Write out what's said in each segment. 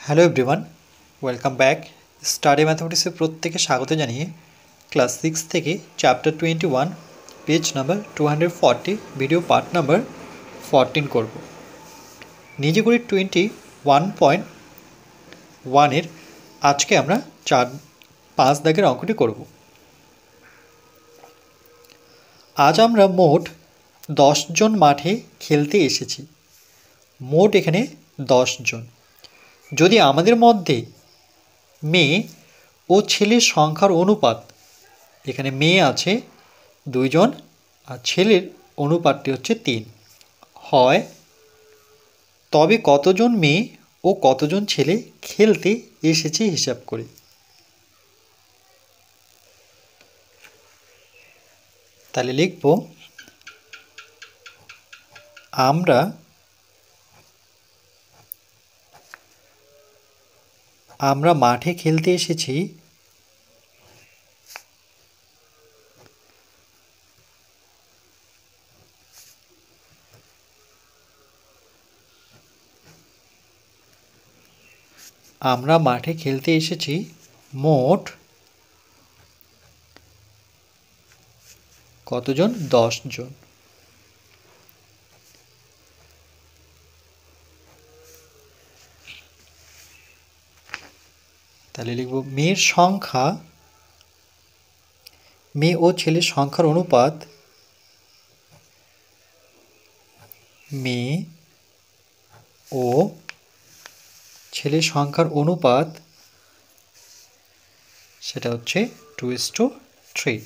Hello everyone, welcome back. Study ম্যাথমেটিক্সে প্রত্যেকে স্বাগত জানিয়ে ক্লাস 6 থেকে chapter 21 page number 240 video part number 14 করব। নিজে করি 21.1 আজকে আমরা 5 দাগের অঙ্কটি করব। আজ আমরা মোট 10 জন মাঠে খেলতে এসেছি। মোট এখানে 10 জন। যদি আমাদের মধ্যে মেয়ে ও ছেলের সংখ্যার অনুপাত, এখানে মেয়ে আছে 2 জন আর ছেলের অনুপাতটি হচ্ছে 3 হয়, তবে কতজন মেয়ে ও কতজন ছেলে খেলতে এসেছে হিসাব করে। তাহলে লিখব আমরা মাঠে খেলতে এসেছি মোট কতজন? 10 জন। তাহলে লিখব মেয়ে ও ছেলের সংখ্যার অনুপাত, মেয়ে ও ছেলের সংখ্যার অনুপাত সেটা হচ্ছে 2:3।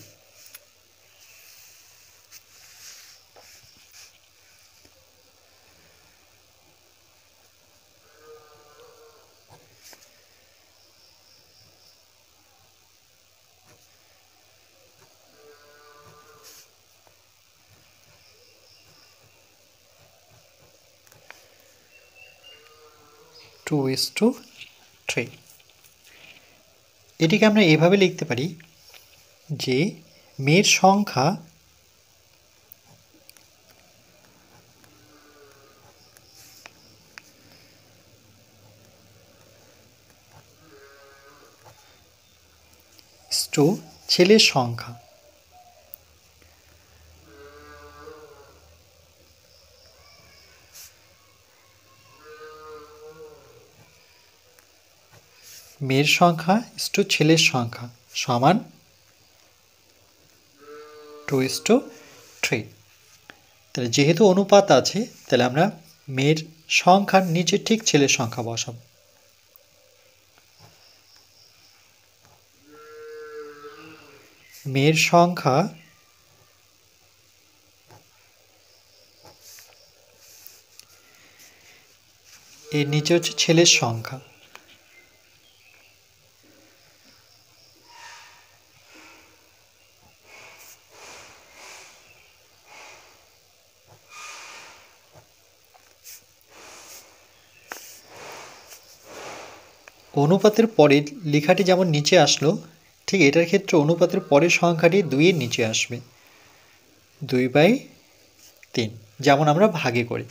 এটিকে আমরা এভাবে লিখতে পারি যে মেয়ের সংখ্যা ছেলের সংখ্যা। মেয়ের সংখ্যা ছেলের সংখ্যা সমান 2:3। তাহলে যেহেতু অনুপাত আছে, তাহলে আমরা মেয়ের সংখ্যার নিচে ঠিক ছেলের সংখ্যা বসাবো। মেয়ের সংখ্যা এর নিচে হচ্ছে ছেলের সংখ্যা। অনুপাতের পরে লেখাটি যেমন নিচে আসলো, ঠিক এটার ক্ষেত্রে অনুপাতের পরের সংখ্যাটি 2 এর নিচে আসবে, 2/3, যেমন আমরা ভাগে করি।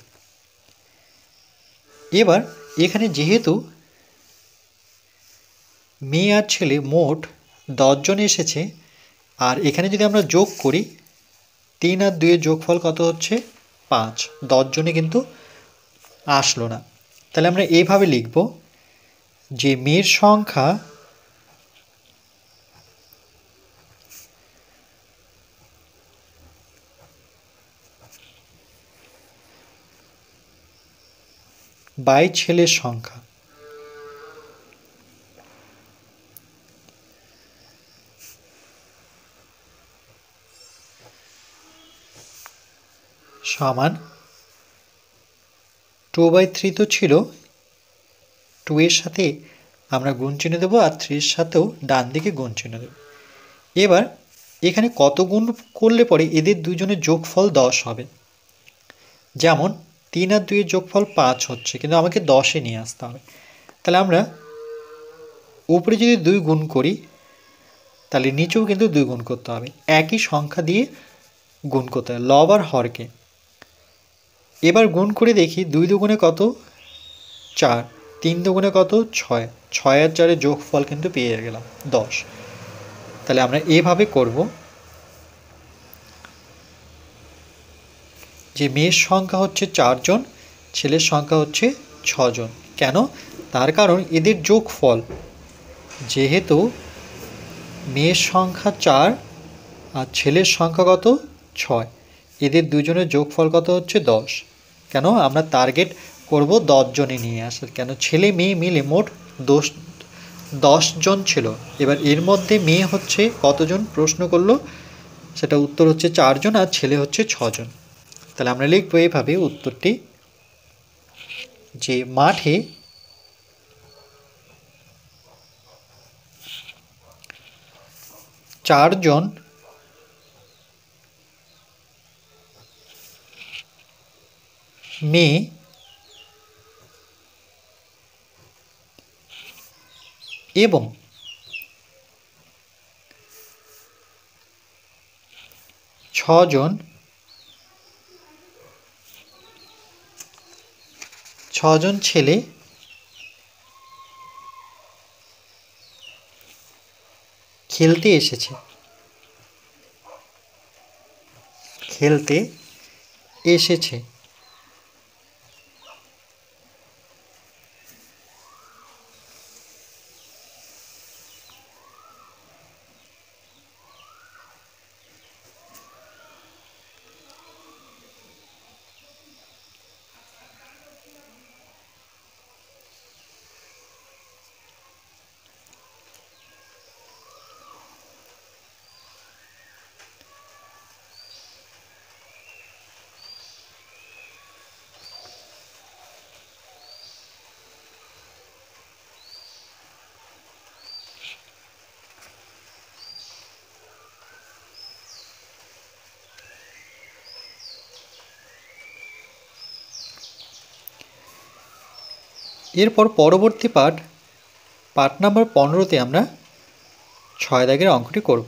এবার এখানে যেহেতু মেয়ে আর ছেলে মোট 10 জন এসেছে, আর এখানে যদি আমরা যোগ করি 3 আর 2 এর যোগফল কত হচ্ছে 5, 10 জনে কিন্তু আসলো না। তাহলে আমরা এইভাবে লিখব যে মেয়ের সংখ্যা বাই ছেলের সংখ্যা সমান 2/3। তো ছিল 2 এর সাথে আমরা গুণ চিহ্ন দেবো আর 3 এর সাথেও ডান দিকে গুণ চিহ্ন দেব। এবার এখানে কত গুণ করলে পরে এদের দুজনের যোগফল 10 হবে। যেমন 3 আর 2 এর যোগফল 5 হচ্ছে, কিন্তু আমাকে 10-এ নিয়ে আসতে হবে। তাহলে আমরা উপরে যদি 2 গুণ করি, তাহলে নিচেও কিন্তু 2 গুণ করতে হবে। একই সংখ্যা দিয়ে গুণ করতে হবে, লব আর হরকে। এবার গুণ করে দেখি 2 দুগুণে কত? 4, 3 দুগুণে কত 6, 6 আর 4 যোগফল কিন্তু পেয়ে গেলাম 10। তাহলে আমরা এভাবে করব যে মেয়ের সংখ্যা হচ্ছে 4 জন, ছেলের সংখ্যা হচ্ছে 6 জন। কেন? তার কারণ এদের যোগফল, যেহেতু মেয়ের সংখ্যা 4 আর ছেলের সংখ্যা কত 6, এদের দুজনের যোগফল কত হচ্ছে 10। কেন? আমরা টার্গেট করব 10 জনে নিয়ে আসার। কেন? ছেলে মেয়ে মিলে মোট 10 জন ছিল। এবার এর মধ্যে মেয়ে হচ্ছে কতজন প্রশ্ন করলো, সেটা উত্তর হচ্ছে 4 জন আর ছেলে হচ্ছে 6 জন। তাহলে আমরা লিখবো এইভাবে উত্তরটি, যে মাঠে 4 জন মেয়ে এবং 6 জন ছেলে খেলতে এসেছে। এরপর পরবর্তী পাঠ নাম্বার 15তে আমরা 6 দাগের অঙ্কটি করব।